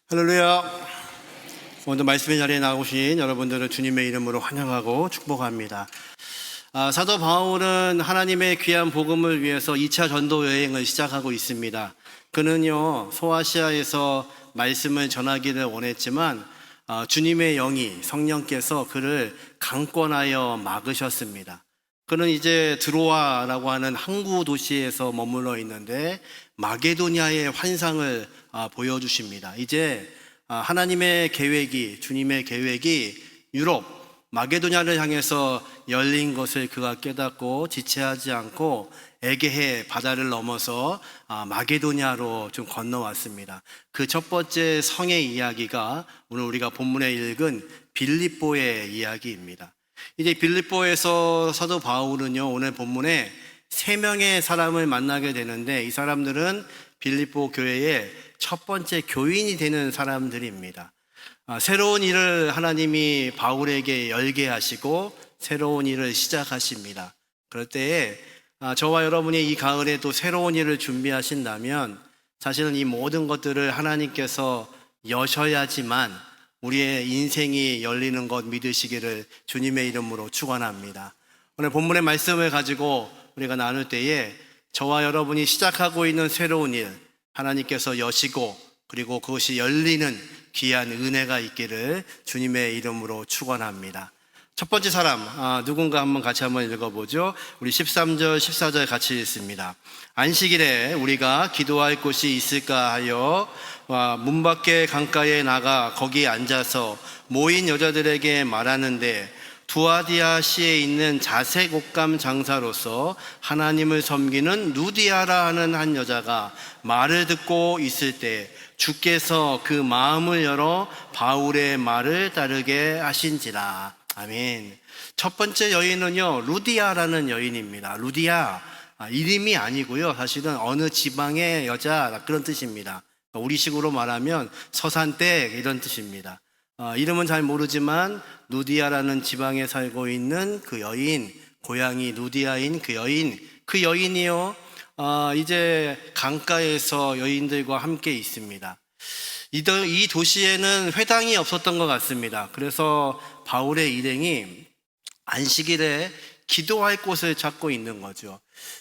할렐루야. 오늘 말씀의 자리에 나오신 여러분들을 주님의 이름으로 환영하고 축복합니다. 사도 바울은 하나님의 귀한 복음을 위해서 2차 전도 여행을 시작하고 있습니다. 그는요, 소아시아에서 말씀을 전하기를 원했지만 주님의 영이, 성령께서 그를 강권하여 막으셨습니다. 그는 이제 드로아라고 하는 항구 도시에서 머물러 있는데 마게도냐의 환상을 보여주십니다. 이제 하나님의 계획이, 주님의 계획이 유럽 마게도냐를 향해서 열린 것을 그가 깨닫고 지체하지 않고 에게해 바다를 넘어서 마게도냐로 좀 건너왔습니다. 그 첫 번째 성의 이야기가 오늘 우리가 본문에 읽은 빌립보의 이야기입니다. 이제 빌립보에서 사도 바울은요, 오늘 본문에 3명의 사람을 만나게 되는데 이 사람들은 빌립보 교회의 첫 번째 교인이 되는 사람들입니다. 새로운 일을 하나님이 바울에게 열게 하시고 새로운 일을 시작하십니다. 그럴 때에 저와 여러분이 이 가을에 또 새로운 일을 준비하신다면 사실은 이 모든 것들을 하나님께서 여셔야지만 우리의 인생이 열리는 것 믿으시기를 주님의 이름으로 축원합니다. 오늘 본문의 말씀을 가지고 우리가 나눌 때에 저와 여러분이 시작하고 있는 새로운 일 하나님께서 여시고 그리고 그것이 열리는 귀한 은혜가 있기를 주님의 이름으로 축원합니다. 첫 번째 사람 누군가 같이 한번 읽어보죠. 우리 13절 14절 같이 읽습니다. 안식일에 우리가 기도할 곳이 있을까 하여 문 밖에 강가에 나가 거기 앉아서 모인 여자들에게 말하는데 두아디아시에 있는 자색 옷감 장사로서 하나님을 섬기는 루디아라 하는 한 여자가 말을 듣고 있을 때 주께서 그 마음을 열어 바울의 말을 따르게 하신지라. 아멘. 첫 번째 여인은요, 루디아라는 여인입니다. 루디아 이름이 아니고요, 사실은 어느 지방의 여자 그런 뜻입니다. 우리식으로 말하면 서산댁 이런 뜻입니다. 이름은 잘 모르지만 루디아라는 지방에 살고 있는 그 여인, 고향이 루디아인 그 여인이요, 이제 강가에서 여인들과 함께 있습니다. 이 도시에는 회당이 없었던 것 같습니다. 그래서 바울의 일행이 안식일에 기도할 곳을 찾고 있는 거죠.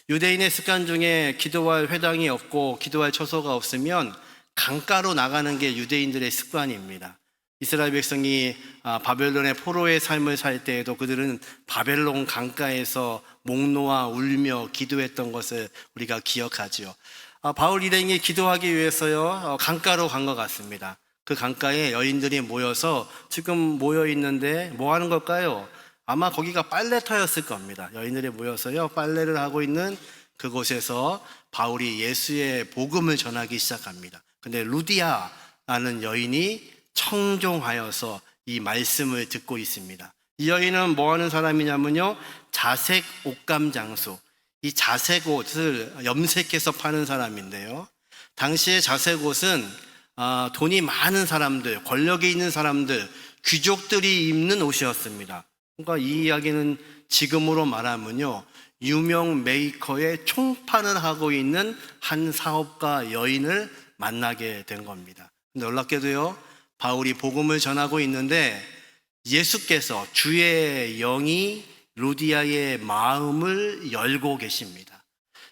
유대인의 습관 중에 기도할 회당이 없고 기도할 처소가 없으면 강가로 나가는 게 유대인들의 습관입니다. 이스라엘 백성이 바벨론의 포로의 삶을 살 때에도 그들은 바벨론 강가에서 목 놓아 울며 기도했던 것을 우리가 기억하죠. 바울 일행이 기도하기 위해서요, 강가로 간 것 같습니다. 그 강가에 여인들이 모여서 지금 모여 있는데 뭐 하는 걸까요? 아마 거기가 빨래터였을 겁니다. 여인들이 모여서요, 빨래를 하고 있는 그곳에서 바울이 예수의 복음을 전하기 시작합니다. 근데 루디아라는 여인이 청종하여서 이 말씀을 듣고 있습니다. 이 여인은 뭐 하는 사람이냐면요, 자색 옷감 장수, 이 자색 옷을 염색해서 파는 사람인데요, 당시에 자색 옷은 돈이 많은 사람들, 권력이 있는 사람들, 귀족들이 입는 옷이었습니다. 그러니까 이 이야기는 지금으로 말하면요, 유명 메이커의 총판을 하고 있는 한 사업가 여인을 만나게 된 겁니다. 놀랍게도요, 바울이 복음을 전하고 있는데 예수께서, 주의 영이 루디아의 마음을 열고 계십니다.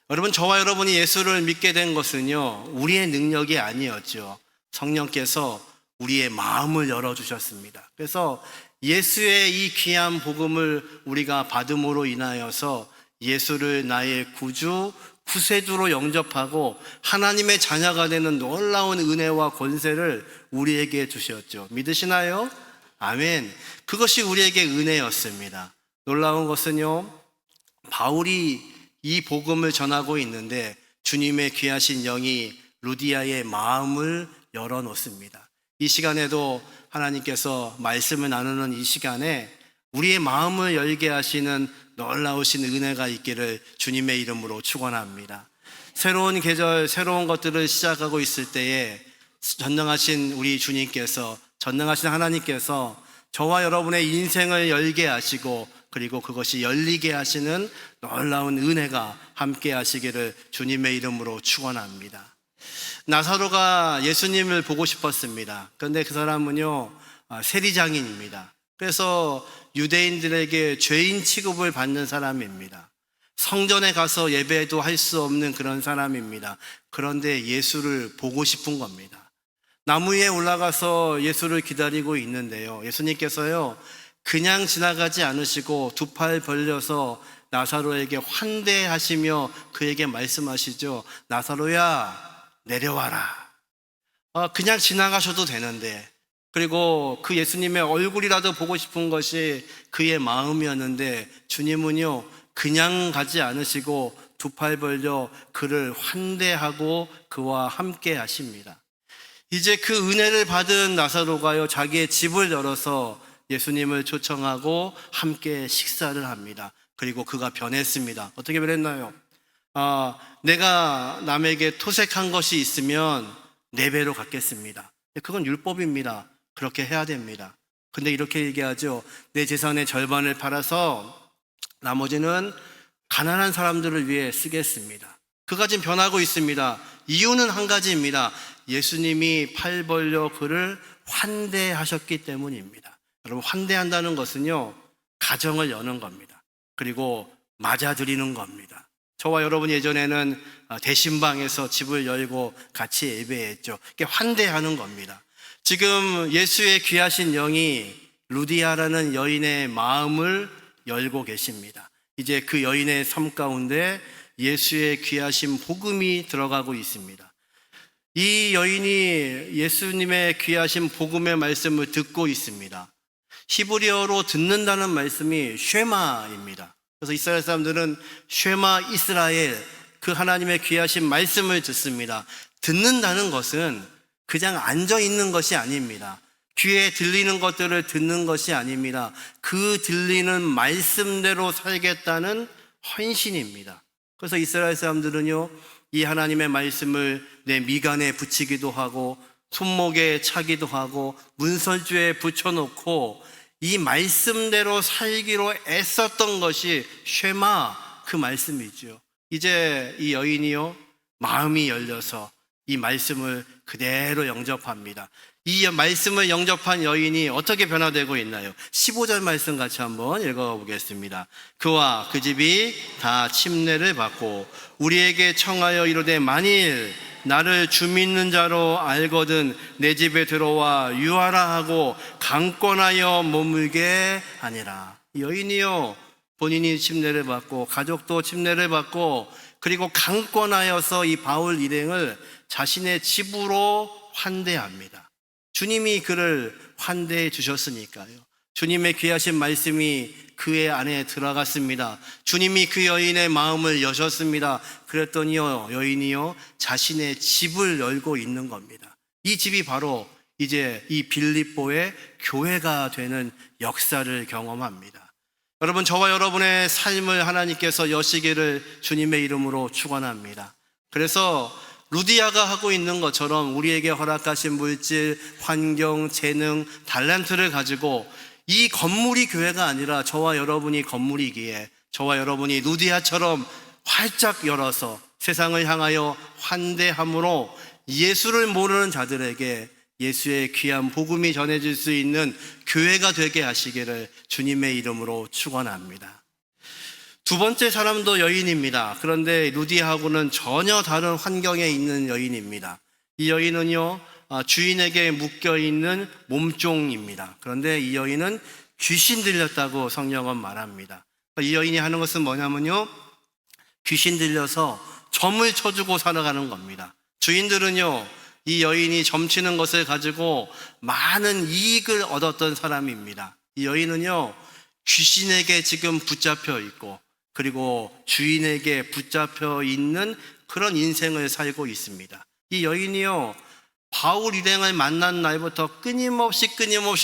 여러분, 저와 여러분이 예수를 믿게 된 것은요, 우리의 능력이 아니었죠. 성령께서 우리의 마음을 열어주셨습니다. 그래서 예수의 이 귀한 복음을 우리가 받음으로 인하여서 예수를 나의 구주, 구세주로 영접하고 하나님의 자녀가 되는 놀라운 은혜와 권세를 우리에게 주셨죠. 믿으시나요? 아멘. 그것이 우리에게 은혜였습니다. 놀라운 것은요, 바울이 이 복음을 전하고 있는데 주님의 귀하신 영이 루디아의 마음을 열어놓습니다. 이 시간에도 하나님께서 말씀을 나누는 이 시간에 우리의 마음을 열게 하시는 놀라우신 은혜가 있기를 주님의 이름으로 축원합니다. 새로운 계절, 새로운 것들을 시작하고 있을 때에 전능하신 우리 주님께서, 전능하신 하나님께서 저와 여러분의 인생을 열게 하시고 그리고 그것이 열리게 하시는 놀라운 은혜가 함께 하시기를 주님의 이름으로 축원합니다. 나사로가 예수님을 보고 싶었습니다. 그런데 그 사람은요, 세리장인입니다. 그래서 유대인들에게 죄인 취급을 받는 사람입니다. 성전에 가서 예배도 할 수 없는 그런 사람입니다. 그런데 예수를 보고 싶은 겁니다. 나무 위에 올라가서 예수를 기다리고 있는데요, 예수님께서요 그냥 지나가지 않으시고 두 팔 벌려서 나사로에게 환대하시며 그에게 말씀하시죠. 나사로야, 내려와라. 그냥 지나가셔도 되는데, 그리고 그 예수님의 얼굴이라도 보고 싶은 것이 그의 마음이었는데, 주님은요 그냥 가지 않으시고 두 팔 벌려 그를 환대하고 그와 함께 하십니다. 이제 그 은혜를 받은 나사로가요 자기의 집을 열어서 예수님을 초청하고 함께 식사를 합니다. 그리고 그가 변했습니다. 어떻게 변했나요? 내가 남에게 토색한 것이 있으면 4배로 갚겠습니다. 그건 율법입니다. 그렇게 해야 됩니다. 근데 이렇게 얘기하죠. 내 재산의 절반을 팔아서 나머지는 가난한 사람들을 위해 쓰겠습니다. 그가 지금 변하고 있습니다. 이유는 한 가지입니다. 예수님이 팔 벌려 그를 환대하셨기 때문입니다. 여러분, 환대한다는 것은요 가정을 여는 겁니다. 그리고 맞아들이는 겁니다. 저와 여러분 예전에는 대신방에서 집을 열고 같이 예배했죠. 이게 환대하는 겁니다. 지금 예수의 귀하신 영이 루디아라는 여인의 마음을 열고 계십니다. 이제 그 여인의 삶 가운데 예수의 귀하신 복음이 들어가고 있습니다. 이 여인이 예수님의 귀하신 복음의 말씀을 듣고 있습니다. 히브리어로 듣는다는 말씀이 쉐마입니다. 그래서 이스라엘 사람들은 쉐마 이스라엘, 그 하나님의 귀하신 말씀을 듣습니다. 듣는다는 것은 그냥 앉아 있는 것이 아닙니다. 귀에 들리는 것들을 듣는 것이 아닙니다. 그 들리는 말씀대로 살겠다는 헌신입니다. 그래서 이스라엘 사람들은요 이 하나님의 말씀을 내 미간에 붙이기도 하고 손목에 차기도 하고 문설주에 붙여놓고 이 말씀대로 살기로 애썼던 것이 쉐마, 그 말씀이죠. 이제 이 여인이요 마음이 열려서 이 말씀을 그대로 영접합니다. 이 말씀을 영접한 여인이 어떻게 변화되고 있나요? 15절 말씀 같이 한번 읽어보겠습니다. 그와 그 집이 다 침례를 받고 우리에게 청하여 이르되 만일 나를 주 믿는 자로 알거든 내 집에 들어와 유하라 하고 강권하여 머물게 하니라. 여인이요 본인이 침례를 받고 가족도 침례를 받고 그리고 강권하여서 이 바울 일행을 자신의 집으로 환대합니다. 주님이 그를 환대해 주셨으니까요. 주님의 귀하신 말씀이 그의 안에 들어갔습니다. 주님이 그 여인의 마음을 여셨습니다. 그랬더니요 여인이요 자신의 집을 열고 있는 겁니다. 이 집이 바로 이제 이 빌립보의 교회가 되는 역사를 경험합니다. 여러분, 저와 여러분의 삶을 하나님께서 여시기를 주님의 이름으로 축원합니다. 그래서 루디아가 하고 있는 것처럼 우리에게 허락하신 물질, 환경, 재능, 달란트를 가지고 이 건물이 교회가 아니라 저와 여러분이 건물이기에 저와 여러분이 루디아처럼 활짝 열어서 세상을 향하여 환대함으로 예수를 모르는 자들에게 예수의 귀한 복음이 전해질 수 있는 교회가 되게 하시기를 주님의 이름으로 축원합니다. 두 번째 사람도 여인입니다. 그런데 루디아하고는 전혀 다른 환경에 있는 여인입니다. 이 여인은요 주인에게 묶여있는 몸종입니다. 그런데 이 여인은 귀신 들렸다고 성경은 말합니다. 이 여인이 하는 것은 뭐냐면요 귀신 들려서 점을 쳐주고 살아가는 겁니다. 주인들은요 이 여인이 점치는 것을 가지고 많은 이익을 얻었던 사람입니다. 이 여인은요 귀신에게 지금 붙잡혀 있고 그리고 주인에게 붙잡혀 있는 그런 인생을 살고 있습니다. 이 여인이요 바울 일행을 만난 날부터 끊임없이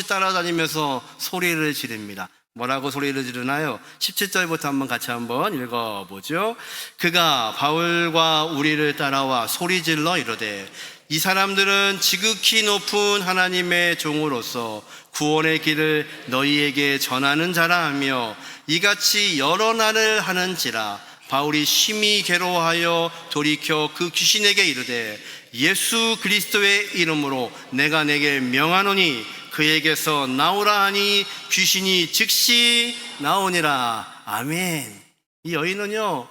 따라다니면서 소리를 지릅니다. 뭐라고 소리를 지르나요? 17절부터 같이 한번 읽어보죠. 그가 바울과 우리를 따라와 소리질러 이르되 이 사람들은 지극히 높은 하나님의 종으로서 구원의 길을 너희에게 전하는 자라 하며 이같이 여러 날을 하는지라. 바울이 심히 괴로워하여 돌이켜 그 귀신에게 이르되 예수 그리스도의 이름으로 내가 내게 명하노니 그에게서 나오라 하니 귀신이 즉시 나오니라. 아멘. 이 여인은요,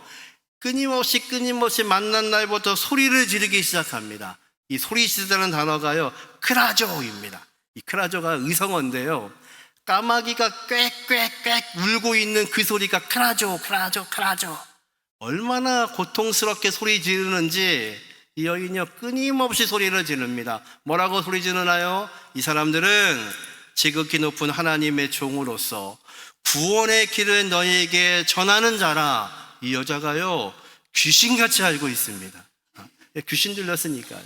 끊임없이 만난 날부터 소리를 지르기 시작합니다. 이 소리 지르다는 단어가요, 크라조입니다. 이 크라조가 의성어인데요, 까마귀가 꽥꽥꽥 울고 있는 그 소리가 크라조. 얼마나 고통스럽게 소리 지르는지 이 여인이요, 끊임없이 소리를 지릅니다. 뭐라고 소리 지르나요? 이 사람들은 지극히 높은 하나님의 종으로서 구원의 길을 너희에게 전하는 자라. 이 여자가요, 귀신같이 알고 있습니다. 귀신 들렸으니까요.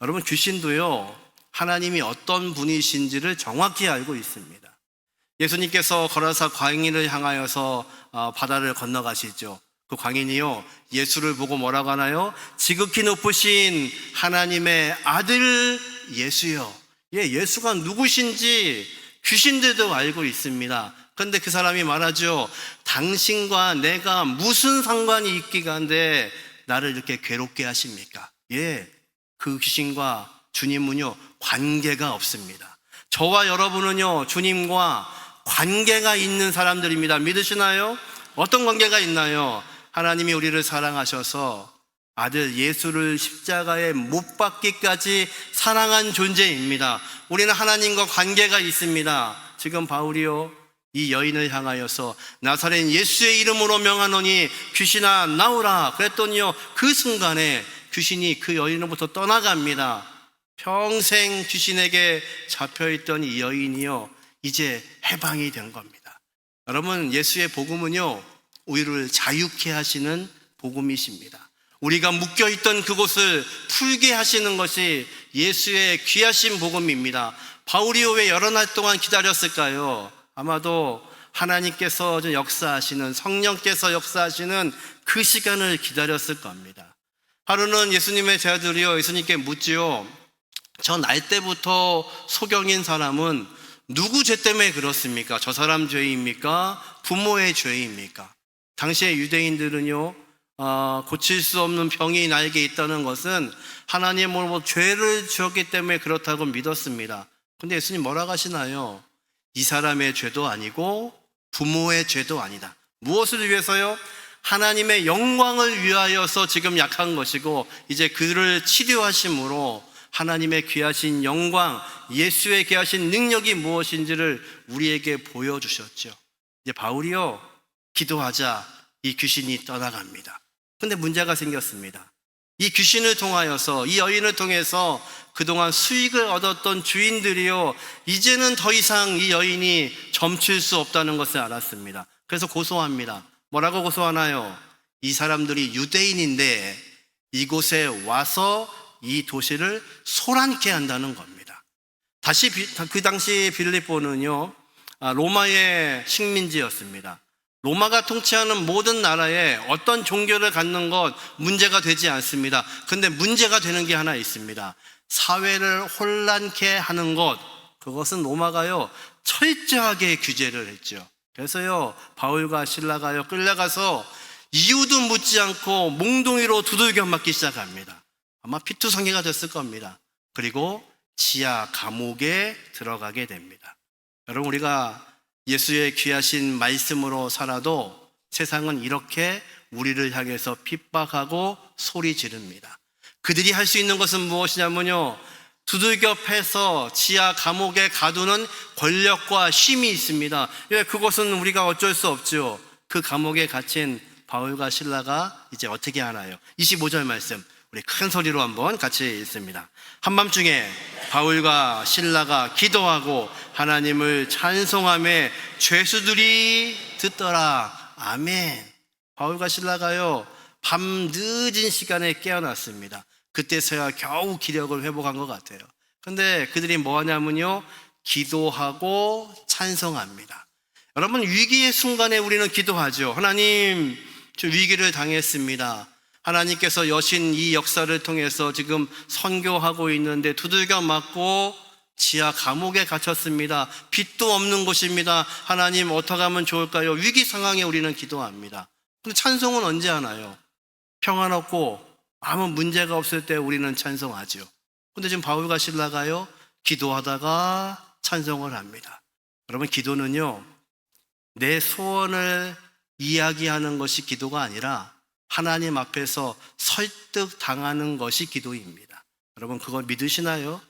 여러분, 귀신도요, 하나님이 어떤 분이신지를 정확히 알고 있습니다. 예수님께서 거라사 광야를 향하여서 바다를 건너가시죠. 그 광인이요, 예수를 보고 뭐라고 하나요? 지극히 높으신 하나님의 아들 예수요. 예수가 누구신지 귀신들도 알고 있습니다. 그런데 그 사람이 말하죠. 당신과 내가 무슨 상관이 있기가 한데 나를 이렇게 괴롭게 하십니까? 그 귀신과 주님은요, 관계가 없습니다. 저와 여러분은요, 주님과 관계가 있는 사람들입니다. 믿으시나요? 어떤 관계가 있나요? 하나님이 우리를 사랑하셔서 아들 예수를 십자가에 못 박기까지 사랑한 존재입니다. 우리는 하나님과 관계가 있습니다. 지금 바울이요, 이 여인을 향하여서 나사렛 예수의 이름으로 명하노니 귀신아 나오라 그랬더니요, 그 순간에 귀신이 그 여인으로부터 떠나갑니다. 평생 귀신에게 잡혀있던 이 여인이요, 이제 해방이 된 겁니다. 여러분, 예수의 복음은요, 우리를 자유케 하시는 복음이십니다. 우리가 묶여있던 그곳을 풀게 하시는 것이 예수의 귀하신 복음입니다. 바울이요, 왜 여러 날 동안 기다렸을까요? 아마도 하나님께서 역사하시는, 성령께서 역사하시는 그 시간을 기다렸을 겁니다. 하루는 예수님의 제자들이요, 예수님께 묻지요. 저 날 때부터 소경인 사람은 누구 죄 때문에 그렇습니까? 저 사람 죄입니까? 부모의 죄입니까? 당시의 유대인들은요, 고칠 수 없는 병이 나에게 있다는 것은 하나님으로부터 죄를 지었기 때문에 그렇다고 믿었습니다. 근데 예수님 뭐라고 하시나요? 이 사람의 죄도 아니고 부모의 죄도 아니다. 무엇을 위해서요? 하나님의 영광을 위하여서 지금 약한 것이고, 이제 그를 치료하심으로 하나님의 귀하신 영광, 예수의 귀하신 능력이 무엇인지를 우리에게 보여주셨죠. 이제 바울이요, 기도하자 이 귀신이 떠나갑니다. 근데 문제가 생겼습니다. 이 귀신을 통하여서, 이 여인을 통해서 그동안 수익을 얻었던 주인들이요, 이제는 더 이상 이 여인이 점칠 수 없다는 것을 알았습니다. 그래서 고소합니다. 뭐라고 고소하나요? 이 사람들이 유대인인데 이곳에 와서 이 도시를 소란케 한다는 겁니다. 그 당시 빌립보는요, 로마의 식민지였습니다. 로마가 통치하는 모든 나라에 어떤 종교를 갖는 것 문제가 되지 않습니다. 그런데 문제가 되는 게 하나 있습니다. 사회를 혼란케 하는 것, 그것은 로마가요, 철저하게 규제를 했죠. 그래서요, 바울과 실라가요, 끌려가서 이유도 묻지 않고 몽둥이로 두들겨 맞기 시작합니다. 아마 피투성이가 됐을 겁니다. 그리고 지하 감옥에 들어가게 됩니다. 여러분, 우리가 예수의 귀하신 말씀으로 살아도 세상은 이렇게 우리를 향해서 핍박하고 소리 지릅니다. 그들이 할 수 있는 것은 무엇이냐면요, 두들겨 패서 지하 감옥에 가두는 권력과 힘이 있습니다. 그것은 우리가 어쩔 수 없죠. 그 감옥에 갇힌 바울과 실라가 이제 어떻게 하나요? 25절 말씀 우리 큰 소리로 한번 같이 읽습니다. 한밤중에 바울과 실라가 기도하고 하나님을 찬송하며 죄수들이 듣더라. 아멘. 바울과 실라가요, 밤 늦은 시간에 깨어났습니다. 그때서야 겨우 기력을 회복한 것 같아요. 근데 그들이 뭐 하냐면요, 기도하고 찬송합니다. 여러분, 위기의 순간에 우리는 기도하죠. 하나님, 저 위기를 당했습니다. 하나님께서 여신 이 역사를 통해서 지금 선교하고 있는데 두들겨 맞고 지하 감옥에 갇혔습니다. 빛도 없는 곳입니다. 하나님, 어떻게 하면 좋을까요? 위기 상황에 우리는 기도합니다. 근데 찬송은 언제 하나요? 평안없고 아무 문제가 없을 때 우리는 찬송하죠. 근데 지금 바울과 실라가요, 기도하다가 찬송을 합니다. 여러분, 기도는요, 내 소원을 이야기하는 것이 기도가 아니라 하나님 앞에서 설득당하는 것이 기도입니다. 여러분, 그걸 믿으시나요?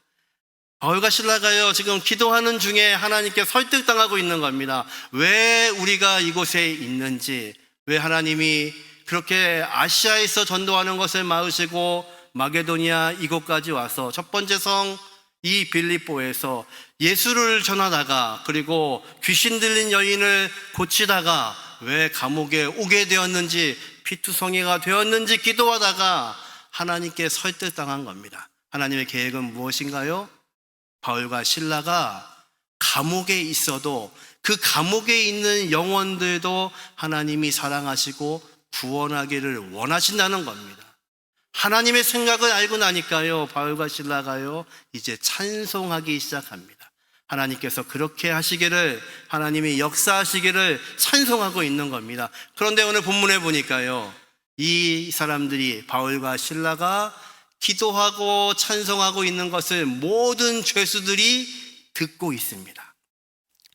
바울과 실라가요, 지금 기도하는 중에 하나님께 설득당하고 있는 겁니다. 왜 우리가 이곳에 있는지, 왜 하나님이 그렇게 아시아에서 전도하는 것을 막으시고 마게도니아 이곳까지 와서 첫 번째 성 이 빌립보에서 예수를 전하다가, 그리고 귀신 들린 여인을 고치다가 왜 감옥에 오게 되었는지, 피투성이가 되었는지 기도하다가 하나님께 설득당한 겁니다. 하나님의 계획은 무엇인가요? 바울과 실라가 감옥에 있어도 그 감옥에 있는 영혼들도 하나님이 사랑하시고 구원하기를 원하신다는 겁니다. 하나님의 생각을 알고 나니까요, 바울과 실라가요, 이제 찬송하기 시작합니다. 하나님께서 그렇게 하시기를, 하나님이 역사하시기를 찬송하고 있는 겁니다. 그런데 오늘 본문에 보니까요, 이 사람들이, 바울과 실라가 기도하고 찬송하고 있는 것을 모든 죄수들이 듣고 있습니다.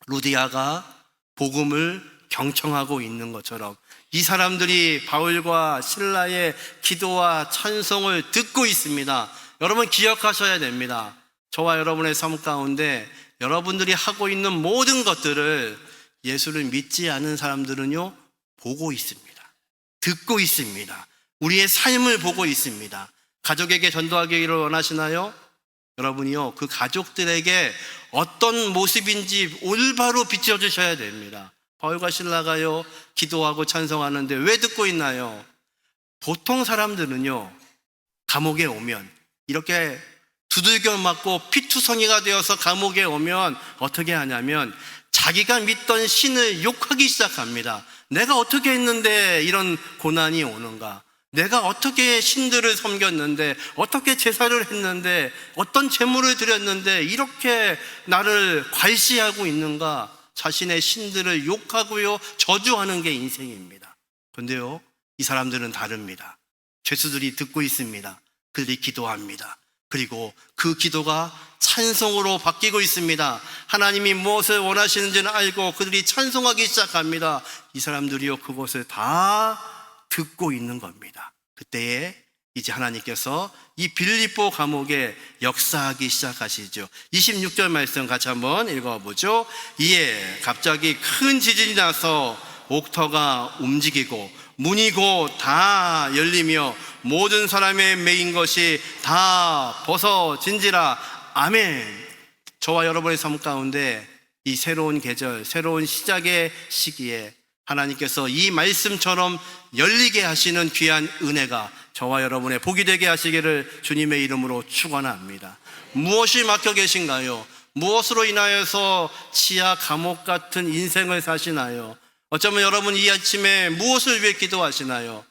루디아가 복음을 경청하고 있는 것처럼 이 사람들이 바울과 실라의 기도와 찬송을 듣고 있습니다. 여러분, 기억하셔야 됩니다. 저와 여러분의 삶 가운데 여러분들이 하고 있는 모든 것들을 예수를 믿지 않은 사람들은요, 보고 있습니다. 듣고 있습니다. 우리의 삶을 보고 있습니다. 가족에게 전도하기를 원하시나요? 여러분이요, 그 가족들에게 어떤 모습인지 올바로 비춰주셔야 됩니다. 바울과 실라가요, 기도하고 찬송하는데 왜 듣고 있나요? 보통 사람들은요, 감옥에 오면, 이렇게 두들겨 맞고 피투성이가 되어서 감옥에 오면 어떻게 하냐면 자기가 믿던 신을 욕하기 시작합니다. 내가 어떻게 했는데 이런 고난이 오는가? 내가 어떻게 신들을 섬겼는데, 어떻게 제사를 했는데, 어떤 제물을 드렸는데 이렇게 나를 괄시하고 있는가? 자신의 신들을 욕하고요, 저주하는 게 인생입니다. 그런데요, 이 사람들은 다릅니다. 죄수들이 듣고 있습니다. 그들이 기도합니다. 그리고 그 기도가 찬송으로 바뀌고 있습니다. 하나님이 무엇을 원하시는지는 알고 그들이 찬송하기 시작합니다. 이 사람들이요, 그것을 다 듣고 있는 겁니다. 그때에 이제 하나님께서 이 빌립보 감옥에 역사하기 시작하시죠. 26절 말씀 같이 한번 읽어보죠. 이에 갑자기 큰 지진이 나서 옥터가 움직이고 문이 곧 다 열리며 모든 사람의 매인 것이 다 벗어진지라. 아멘. 저와 여러분의 삶 가운데 이 새로운 계절, 새로운 시작의 시기에 하나님께서 이 말씀처럼 열리게 하시는 귀한 은혜가 저와 여러분의 복이 되게 하시기를 주님의 이름으로 축원합니다. 무엇이 막혀 계신가요? 무엇으로 인하여서 지하 감옥 같은 인생을 사시나요? 어쩌면 여러분 이 아침에 무엇을 위해 기도하시나요?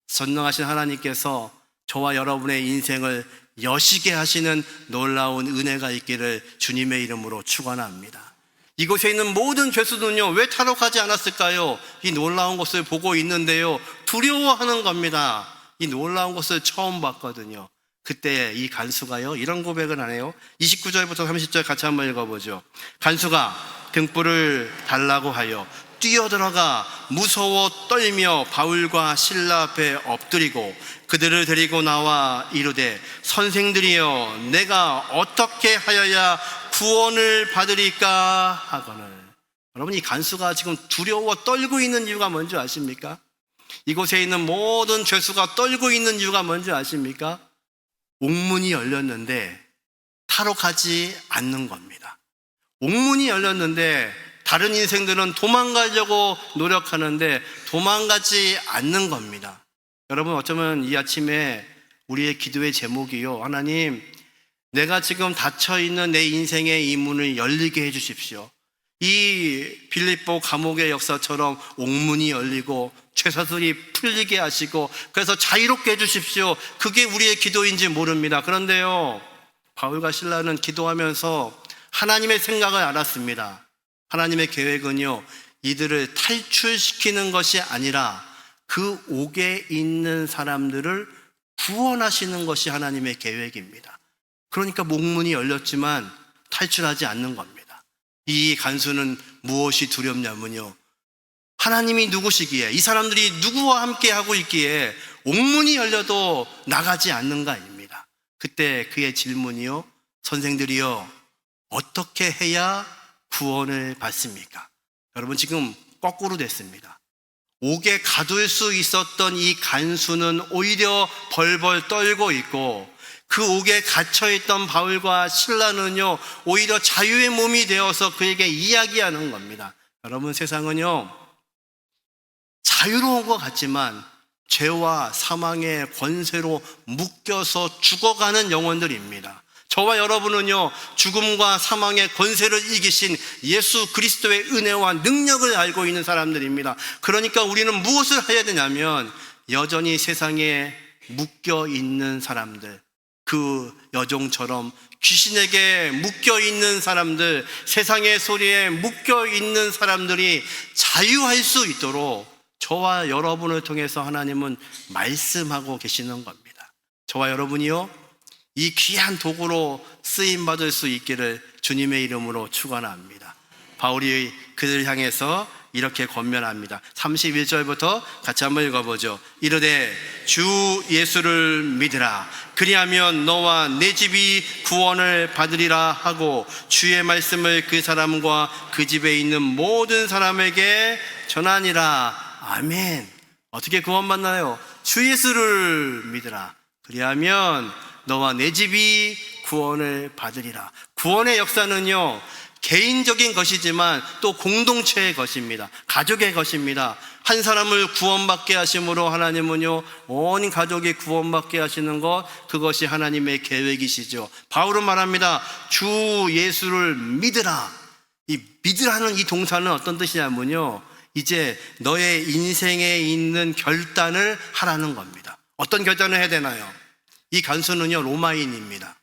전능하신 하나님께서 저와 여러분의 인생을 여시게 하시는 놀라운 은혜가 있기를 주님의 이름으로 축원합니다. 이곳에 있는 모든 죄수는요, 왜 탈옥하지 않았을까요? 이 놀라운 것을 보고 있는데요, 두려워하는 겁니다. 이 놀라운 것을 처음 봤거든요. 그때 이 간수가요, 이런 고백을 하네요. 29절부터 30절 같이 한번 읽어보죠. 간수가 등불을 달라고 하여 뛰어들어가 무서워 떨며 바울과 실라 앞에 엎드리고 그들을 데리고 나와 이르되, 선생들이여, 내가 어떻게 하여야 구원을 받으리까 하거늘. 여러분, 이 간수가 지금 두려워 떨고 있는 이유가 뭔지 아십니까? 이곳에 있는 모든 죄수가 떨고 있는 이유가 뭔지 아십니까? 옥문이 열렸는데 탈옥하지 않는 겁니다. 옥문이 열렸는데 다른 인생들은 도망가려고 노력하는데 도망가지 않는 겁니다. 여러분, 어쩌면 이 아침에 우리의 기도의 제목이요, 하나님, 내가 지금 닫혀있는 내 인생의 이 문을 열리게 해주십시오. 이 빌립보 감옥의 역사처럼 옥문이 열리고 죄사들이 풀리게 하시고 그래서 자유롭게 해주십시오. 그게 우리의 기도인지 모릅니다. 그런데요, 바울과 실라는 기도하면서 하나님의 생각을 알았습니다. 하나님의 계획은요, 이들을 탈출시키는 것이 아니라 그 옥에 있는 사람들을 구원하시는 것이 하나님의 계획입니다. 그러니까 목문이 열렸지만 탈출하지 않는 겁니다. 이 간수는 무엇이 두렵냐면요, 하나님이 누구시기에, 이 사람들이 누구와 함께 하고 있기에 옥문이 열려도 나가지 않는가입니다. 그때 그의 질문이요, 선생들이요, 어떻게 해야 구원을 받습니까? 여러분, 지금 거꾸로 됐습니다. 옥에 가둘 수 있었던 이 간수는 오히려 벌벌 떨고 있고, 그 옥에 갇혀있던 바울과 실라는요, 오히려 자유의 몸이 되어서 그에게 이야기하는 겁니다. 여러분, 세상은요, 자유로운 것 같지만 죄와 사망의 권세로 묶여서 죽어가는 영혼들입니다. 저와 여러분은요, 죽음과 사망의 권세를 이기신 예수 그리스도의 은혜와 능력을 알고 있는 사람들입니다. 그러니까 우리는 무엇을 해야 되냐면, 여전히 세상에 묶여 있는 사람들, 그 여종처럼 귀신에게 묶여 있는 사람들, 세상의 소리에 묶여 있는 사람들이 자유할 수 있도록 저와 여러분을 통해서 하나님은 말씀하고 계시는 겁니다. 저와 여러분이요, 이 귀한 도구로 쓰임받을 수 있기를 주님의 이름으로 축원합니다. 바울이 그들을 향해서 이렇게 권면합니다. 31절부터 같이 한번 읽어보죠. 이르되 주 예수를 믿으라. 그리하면 너와 내 집이 구원을 받으리라 하고 주의 말씀을 그 사람과 그 집에 있는 모든 사람에게 전하니라. 아멘. 어떻게 구원받나요? 주 예수를 믿으라. 그리하면 너와 내 집이 구원을 받으리라. 구원의 역사는요, 개인적인 것이지만 또 공동체의 것입니다. 가족의 것입니다. 한 사람을 구원받게 하심으로 하나님은요, 온 가족이 구원받게 하시는 것, 그것이 하나님의 계획이시죠. 바울은 말합니다. 주 예수를 믿으라. 이 믿으라는 이 동사는 어떤 뜻이냐면요, 이제 너의 인생에 있는 결단을 하라는 겁니다. 어떤 결단을 해야 되나요? 이 간수는요, 로마인입니다.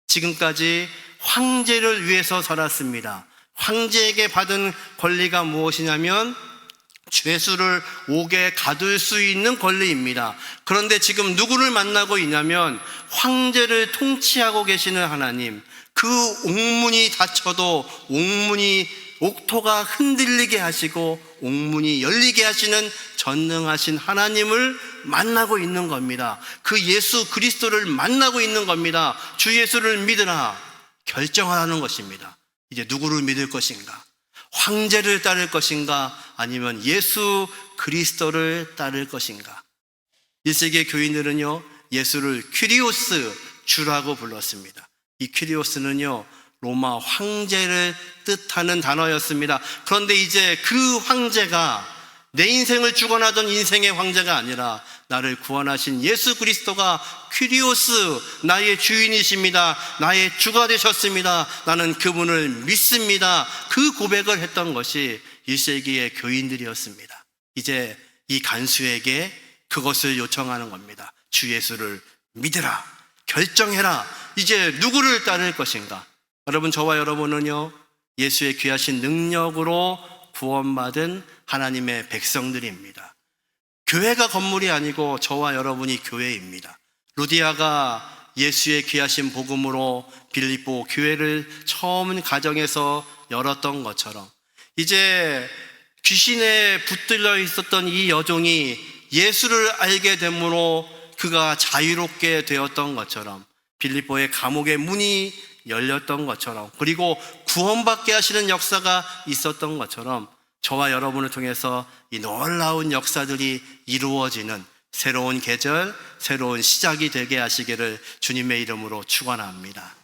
지금까지 황제를 위해서 살았습니다. 황제에게 받은 권리가 무엇이냐면 죄수를 옥에 가둘 수 있는 권리입니다. 그런데 지금 누구를 만나고 있냐면 황제를 통치하고 계시는 하나님, 그 옥문이 닫혀도 옥토가 흔들리게 하시고 옥문이 열리게 하시는 전능하신 하나님을 만나고 있는 겁니다. 그 예수 그리스도를 만나고 있는 겁니다. 주 예수를 믿으라. 결정하라는 것입니다. 이제 누구를 믿을 것인가? 황제를 따를 것인가? 아니면 예수 그리스도를 따를 것인가? 1세기의 교인들은요, 예수를 퀴리오스, 주라고 불렀습니다. 이 퀴리오스는요, 로마 황제를 뜻하는 단어였습니다. 그런데 이제 그 황제가 내 인생을 주관하던 인생의 황제가 아니라 나를 구원하신 예수 그리스도가 퀴리오스, 나의 주인이십니다. 나의 주가 되셨습니다. 나는 그분을 믿습니다. 그 고백을 했던 것이 1세기의 교인들이었습니다. 이제 이 간수에게 그것을 요청하는 겁니다. 주 예수를 믿으라. 결정해라. 이제 누구를 따를 것인가? 여러분, 저와 여러분은요, 예수의 귀하신 능력으로 구원받은 하나님의 백성들입니다. 교회가 건물이 아니고 저와 여러분이 교회입니다. 루디아가 예수의 귀하신 복음으로 빌립보 교회를 처음 가정에서 열었던 것처럼, 이제 귀신에 붙들려 있었던 이 여종이 예수를 알게 됨으로 그가 자유롭게 되었던 것처럼, 빌립보의 감옥의 문이 열렸던 것처럼, 그리고 구원받게 하시는 역사가 있었던 것처럼 저와 여러분을 통해서 이 놀라운 역사들이 이루어지는 새로운 계절, 새로운 시작이 되게 하시기를 주님의 이름으로 축원합니다.